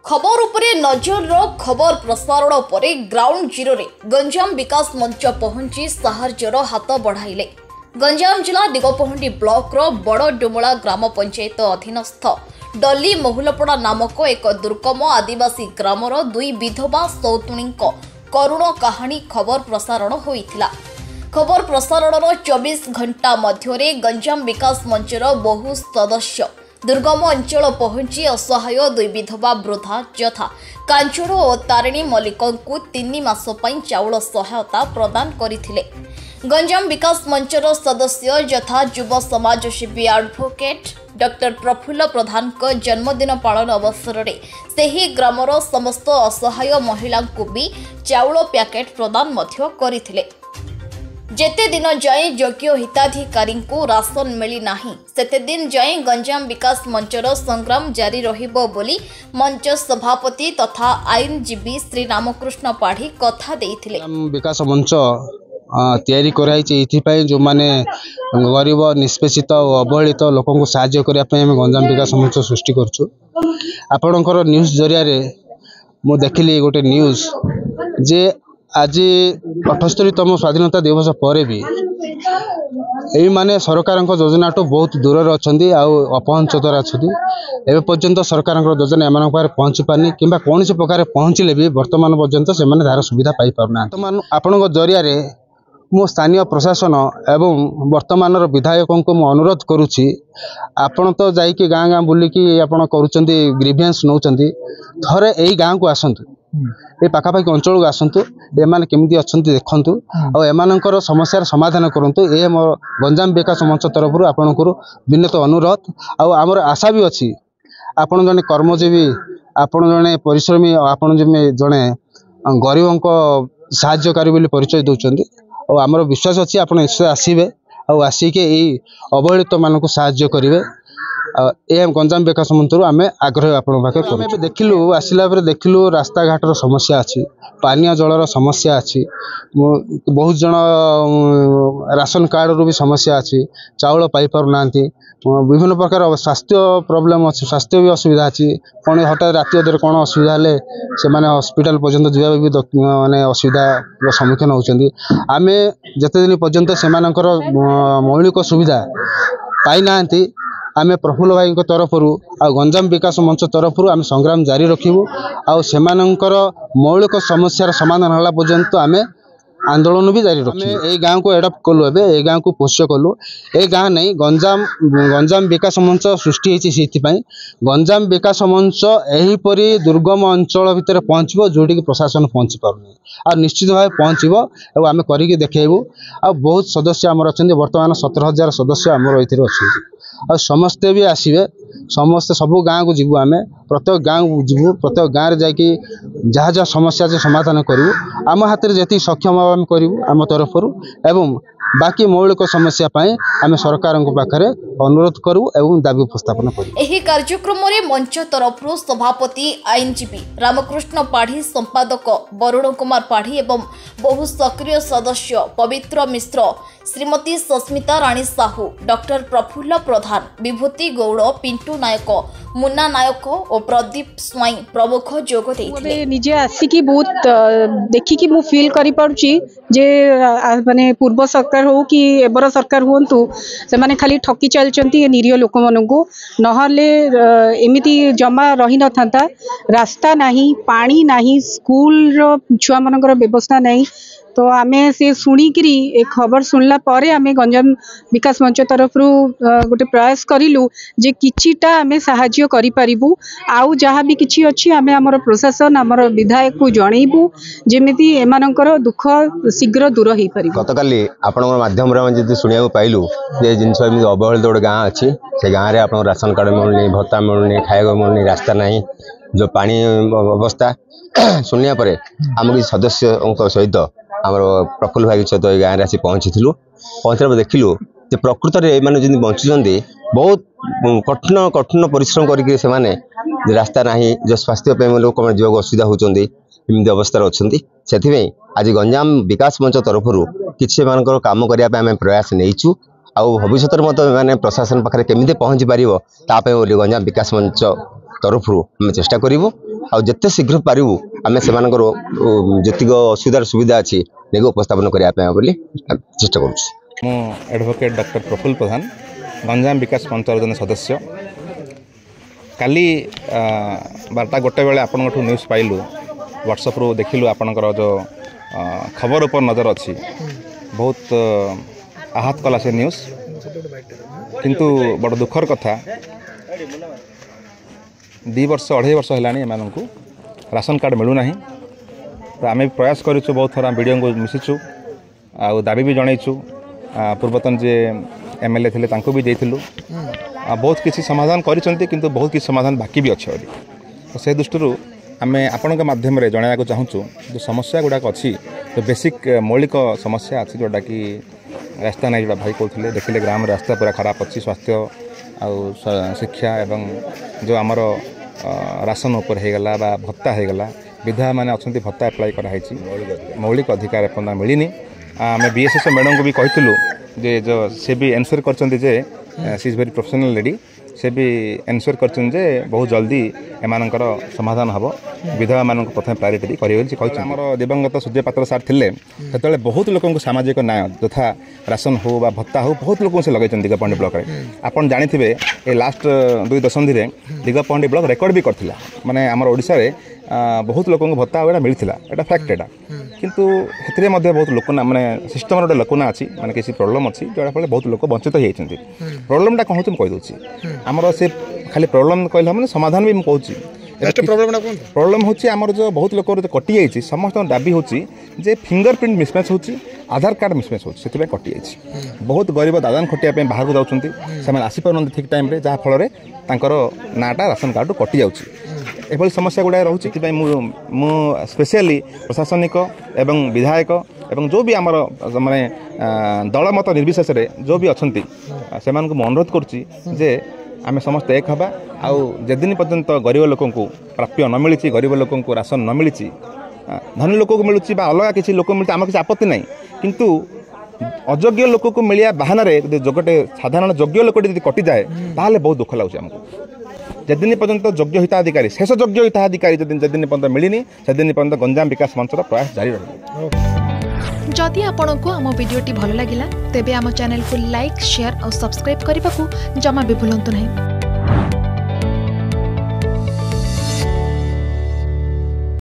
खबर उपरे नजर खबर प्रसारण परे ग्राउंड जीरो रे गंजाम विकास मंच पहुंची साहाय्यर हाथ बढ़ाइले। गंजाम जिला दिगपहंडी ब्लॉक रो बड़ डुमला ग्राम पंचायत अधीनस्थ डली महुलपड़ा नामक एक दुर्गम आदिवासी ग्रामर दुई विधवा सौतुणी करुण कहानी खबर प्रसारण होइथिला। खबर प्रसारण 24 घंटा मध्य गंजाम विकास मंचर बहु सदस्य दुर्गम अंचल पहुंची असहाय दुई विधवा वृद्धा यथा कांचड़ और तारिणी मल्लिक 3 मास चाउल सहायता प्रदान करथिले। गंजाम विकास मंचर सदस्य यथा युव समाजसेवी एडवोकेट डॉक्टर प्रफुल्ल प्रधान जन्मदिन पालन अवसर में सेही ग्रामर समस्त असहाय महिला को भी चाउल पैकेट प्रदान करथिले। जेते दिन जाए योग्य हिताधिकारी को राशन मिली नाही सेते दिन जाए गंजाम विकास मंचर संग्राम जारी रहिबो बोली मंच सभापति तथा आईनजीवी श्री रामकृष्ण पाढ़ी कथा देइथिले। विकास मंच तैयारी कराई जो माने गरीब निष्पेषित और अवहेलित लोक को साहाय्य करने गंजाम विकास मंच सृष्टि करछु। आपणकर न्यूज जरिया रे मु देखिली गोटे न्यूज जे आज 78तम स्वाधीनता दिवस पर भी यही माने सरकार योजना तो बहुत दूर अच्छा अपहंचतर अच्छा एवं पर्यंत सरकार योजना एम पहुँची पारनी कि कौन प्रकार पहुँचले भी वर्तमान पर्यंत से तार सुविधा पाई पारना। वर्तमान आपण जरिया मो स्थानीय प्रशासन एवं वर्तमान विधायकों को मु अनुरोध करुच्ची आपण तो जाइए गाँ गाँ बुलिकी आपण करुँच ग्रीभियंस नौकरी थरे यही गाँव को आसतु ये पाखापाखि अंचल को आसतु एमाने केमिति अछंती देखंतु और एमानकर समस्यार समाधान करंतु। ये मोर गंजाम विकास मंच तरफ आपणकर विनत अनुरोध और आमर आशा भी अच्छी आपण जने कर्मजीवी आपण जने परिश्रमी आपण जने गरीबों को साहाय्यकारी बोली परिचय दौरान और आमर विश्वास अच्छी आप निश्चय आसवे और आसिके यही अवहेलित मानक साहाय्य करेंगे। गंजाम विकास मंचर आम आग्रह आप देखिलु आसला देखिलु रास्ता घाटर समस्या अच्छी पानीय जलर समस्या अच्छी बहुत जन राशन कार्ड रू भी समस्या अच्छी चाउल पाई पार ना विभिन्न प्रकार स्वास्थ्य प्रोब्लेम अच्छी स्वास्थ्य भी असुविधा अच्छी कौन हठात राति अदर कौन असुविधा हेले से हॉस्पिटल पर्यंत जावा भी माने असुविधा सम्मुखीन होती आम जिते दिन पर्यंत से मौलिक सुविधा पाई ना आमे प्रफुल्ल भाई तरफ गंजाम विकास मंच तरफ आम संग्राम जारी रखिबू और सेमानंकर मौलिक समस्यार समाधान होला पर्यंत आमे आंदोलन भी जारी रखिबू। ए गाँव को एडप्ट कलु एबे ए गाँव को पोष्य कलु ए गाँ नहीं गंजाम विकास मंच सृष्टि होती से गंजाम विकास मंच एहीपरी दुर्गम अंचल भितर पहुँचब जोटी की प्रशासन पहुँची पारनी और निश्चित भाव पहुँचब और आम करिके देखैबू। आ बहुत सदस्य आमर अच्छा वर्तमान 17,000 सदस्य आमर ये अच्छे और समस्ते भी आसवे समस्ते सबू गाँव को जीवु आम प्रत्येक गाँव को जीवु प्रत्येक गाँव जाकि जहाँ जहाँ समस्या समाधान करूँ आम हाथ में जी सक्षम आम करूँ आम तरफ एवं बाकी मौलिक समस्या आम सरकार पाखे अनुरोध करूँ एवं दाबी उपस्थापन करूँ। एही कार्यक्रम में मंच तरफ सभापति आईनजीवी रामकृष्ण पाढ़ी संपादक वरुण कुमार पाढ़ी एवं बहु सक्रिय सदस्य पवित्र मिश्र श्रीमती सस्मिता राणी साहू डॉक्टर प्रफुल्ल प्रधान विभूति गौड़ पिंटू नायक मुन्ना नायक और प्रदीप स्वाई प्रमुख जोग देइथिले। निजे आसिकी बहुत देखिकी मु फील करि पारुची जे माने पूर्व सरकार हो कि एबर सरकार हुंतु से माने खाली ठकी चलचंती निरीह लोक मानकु नहले एमिति जमा रही न थांता रास्ता नाही पानी नाही स्कूल रो छुआ मानकर व्यवस्था नाही तो आमे से शुणिकी ए खबर सुनला परे आमे गंजाम विकास मंच तरफ गोटे प्रयास करिलु जे किछिटा आमे साहाय्य करि परिबु आउ जहाँ भी किछि अछि आमे हमर प्रशासन हमर विधायक को जणैबु जेमिति एमानकर दुख शीघ्र दूर हेई परिबु। गतकाली आपनकर माध्यम रे जति सुनिया पाइलु जे जिंस एमि अवहेलित गोटे गाँ अछि से गाँ रे आपन राशन कार्ड मिलुनी भत्ता मिलुनी खाइबा मिलुनी रास्ता नाही जो पानी अवस्था सुनिया परे आम सदस्य सहित आमर प्रफुल्ल भाई सहित गाँव में आसी पहुँचल देखिलु जे प्रकृत में जी बंचुंट बहुत कठिन परिश्रम करके रास्ता ना जो स्वास्थ्य लोक जीवन असुविधा होती अवस्था अच्छा से आज गंजाम विकास मंच तरफ किसी काम करने प्रयास नहीं आउ भविष्य में प्रशासन पाखे केमी पहुँची पार गंजाम विकास मंच तरफ चेष्टा करूँ ଆଉ ଯେତେ ଶୀଘ୍ର ପାରିବୁ ଆମେ ସେମାନଙ୍କର ଯେତିକି ଅସୁବିଧାର ସୁବିଧା ଅଛି ନେଇକି ଉପସ୍ଥାପନ କରିବା ପାଇଁ ବୋଲି ଚେଷ୍ଟା କରୁଛୁ। ମୁଁ ଆଡ଼ଭୋକେଟ୍ ଡକ୍ଟର ପ୍ରଫୁଲ୍ଲ ପ୍ରଧାନ, ଗଞ୍ଜାମ ବିକାଶ ମଞ୍ଚର ଜଣେ ସଦସ୍ୟ। କାଲି 12ଟା ବେଳେ ଆପଣଙ୍କଠୁ ନ୍ୟୁଜ୍ ପାଇଲୁ, ହ୍ୱାଟ୍ସଆପ୍ରୁ ଦେଖିଲୁ ଆପଣଙ୍କର ଯେଉଁ ଖବର ଉପରେ ନଜର ଅଛି। ବହୁତ ଆହତ କଲା ସେ ନ୍ୟୁଜ୍, କିନ୍ତୁ ବଡ଼ ଦୁଃଖର କଥା 2 ବର୍ଷ 2.5 ବର୍ଷ ହେଲାଣି ଏମାନଙ୍କୁ ରାସନ କାର୍ଡ଼ ମିଳୁନାହିଁ। ତ ଆମେ ପ୍ରୟାସ କରିଛୁ, ବହୁତ ଥର ବିଡ଼ିଓଙ୍କୁ ମିଶିଛୁ ଆଉ ଦାବି ବି ଜଣାଇଛୁ। ପୂର୍ବତନ ଯେ MLA ଥିଲେ ତାଙ୍କୁ ବି ଦେଇଥିଲୁ। ବହୁତ କିଛି ସମାଧାନ କରିଛନ୍ତି, କିନ୍ତୁ ବହୁତ କିଛି ସମାଧାନ ବାକି ବି ଅଛି ବୋଲି। ତ ସେ ଦୃଷ୍ଟିରୁ ଆମେ ଆପଣଙ୍କ ମାଧ୍ୟମରେ ଜଣାଇବାକୁ ଚାହୁଁଛୁ ଯେଉଁ ସମସ୍ୟା ଗୁଡ଼ାକ ଅଛି, ଯେଉଁ ବେସିକ୍ ମୌଳିକ ସମସ୍ୟା ଅଛି, ଯେଉଁଟାକି ରାସ୍ତା ନାହିଁ, ଯେଉଁଟା ଭାଇ କହୁଥିଲେ, ଦେଖିଲେ ଗ୍ରାମରେ ରାସ୍ତା ପୁରା ଖରାପ ଅଛି, ସ୍ୱାସ୍ଥ୍ୟ ଆଉ ଶିକ୍ଷା ଏବଂ ଯେଉଁ ଆମର ରାସନ ଉପରେ ହେଇଗଲା ବା ଭତ୍ତା ହେଇଗଲା, ବିଧବାମାନେ ଅଛନ୍ତି ଭତ୍ତା ଆପ୍ଲାଏ କରାହେଇଛି, ମୌଳିକ ଅଧିକାର ଏପର୍ଯ୍ୟନ୍ତ ମିଳିନି। ଆମେ BSSO ମ୍ୟାଡ଼ାମଙ୍କୁ ବି କହିଥିଲୁ ଯେ ସେ ବି ଏନ୍ସ୍ୱର କରିଛନ୍ତି ଯେ C is very professional lady, ସେ ବି ଏନ୍ସ୍ୱର କରିଛନ୍ତି ଯେ ବହୁତ ଜଲ୍ଦି ଏମାନଙ୍କର ସମାଧାନ ହେବ, ବିଧବାମାନଙ୍କୁ ପ୍ରଥମେ ପ୍ରାୟୋରିଟି ଦେଇ କରିବେ ବୋଲି ସେ କହିଛନ୍ତି। ଆମର ଦିବଙ୍ଗତ ସୂର୍ଯ୍ୟପାତ୍ର ସାର୍ ଥିଲେ ସେତେବେଳେ ବହୁତ ଲୋକଙ୍କୁ ସାମାଜିକ ନ୍ୟାୟ ଯଥା ରାସନ ହେଉ ବା ଭତ୍ତା ହେଉ ବହୁତ ଲୋକଙ୍କୁ ସେ ଲଗାଇଛନ୍ତି ଦିଗପହଣ୍ଡି ବ୍ଲକରେ। ଆପଣ ଜାଣିଥିବେ ଏ ଲାଷ୍ଟ 2 ଦଶନ୍ଧିରେ ଦିଗପହଣ୍ଡି ବ୍ଲକ ରେକର୍ଡ଼ ବି କରିଥିଲା, ମାନେ ଆମର ଓଡ଼ିଶାରେ ବହୁତ ଲୋକଙ୍କୁ ଭତ୍ତା ଏଇଟା ମିଳିଥିଲା, ଏଇଟା ଫ୍ୟାକ୍ଟ ଏଇଟା। କିନ୍ତୁ ସେଥିରେ ମଧ୍ୟ ବହୁତ ଲୋକନା ମାନେ ସିଷ୍ଟମର ଗୋଟେ ଲୋକନା ଅଛି, ମାନେ କିଛି ପ୍ରୋବ୍ଲେମ୍ ଅଛି, ଯାହା ଫଳରେ ବହୁତ ଲୋକ ବଞ୍ଚିତ ହୋଇଯାଇଛନ୍ତି। ପ୍ରୋବ୍ଲେମ୍ଟା କ'ଣ ହେଉଛି ମୁଁ କହିଦେଉଛି। ଆମର ସେ ଖାଲି ପ୍ରୋବ୍ଲେମ୍ କହିଲେ ମାନେ ସମାଧାନ ବି ମୁଁ କହୁଛି। ପ୍ରୋବ୍ଲେମ୍ ହେଉଛି ଆମର ଯେଉଁ ବହୁତ ଲୋକର କଟିଯାଇଛି, ସମସ୍ତଙ୍କ ଦାବି ହେଉଛି ଯେ ଫିଙ୍ଗରପ୍ରିଣ୍ଟ ମିସମ୍ୟାଚ୍ ହେଉଛି, ଆଧାର କାର୍ଡ଼ ମିସମ୍ୟାଚ୍ ହେଉଛି, ସେଥିପାଇଁ କଟିଯାଇଛି। ବହୁତ ଗରିବ ଦାଦନ ଖଟିବା ପାଇଁ ବାହାରକୁ ଯାଉଛନ୍ତି, ସେମାନେ ଆସିପାରୁନାହାନ୍ତି ଠିକ୍ ଟାଇମ୍ରେ, ଯାହାଫଳରେ ତାଙ୍କର ନାଁଟା ରାସନ କାର୍ଡ଼ରୁ କଟିଯାଉଛି। ଏଭଳି ସମସ୍ୟା ଗୁଡ଼ାକ ରହୁଛି। ସେଥିପାଇଁ ମୁଁ ସ୍ପେଶିଆଲି ପ୍ରଶାସନିକ ଏବଂ ବିଧାୟକ ଏବଂ ଯେଉଁ ବି ଆମର ମାନେ ଦଳମତ ନିର୍ବିଶେଷରେ ଯେଉଁ ବି ଅଛନ୍ତି ସେମାନଙ୍କୁ ମୁଁ ଅନୁରୋଧ କରୁଛି ଯେ ଆମେ ସମସ୍ତେ ଏକ ହେବା। ଆଉ ଯେଦିନ ପର୍ଯ୍ୟନ୍ତ ଗରିବ ଲୋକଙ୍କୁ ପ୍ରାପ୍ୟ ନ ମିଳିଛି, ଗରିବ ଲୋକଙ୍କୁ ରାସନ ନ ମିଳିଛି, ଧନୀ ଲୋକକୁ ମିଳୁଛି ବା ଅଲଗା କିଛି ଲୋକ ମିଳୁଛି, ଆମର କିଛି ଆପତ୍ତି ନାହିଁ। କିନ୍ତୁ ଅଯୋଗ୍ୟ ଲୋକକୁ ମିଳିବା ବାହାନାରେ ଯଦି ଗୋଟେ ସାଧାରଣ ଯୋଗ୍ୟ ଲୋକଟି ଯଦି କଟିଯାଏ ତାହେଲେ ବହୁତ ଦୁଃଖ ଲାଗୁଛି ଆମକୁ। যেদিন পর্যন্ত যোগ্য হিতাধিকারী শেষ যোগ্য হিতাধিকারী যেদিন পর্যন্ত মিলিনি সেদিন পর্যন্ত গঞ্জাম বিকাশ মঞ্চর প্রয়াস জারি রহব। जदि आपंक आम भिडी भल लगा तेब आम चैनल को लाइक शेयर और सब्सक्राइब करने को जमा भी भूलु नहीं।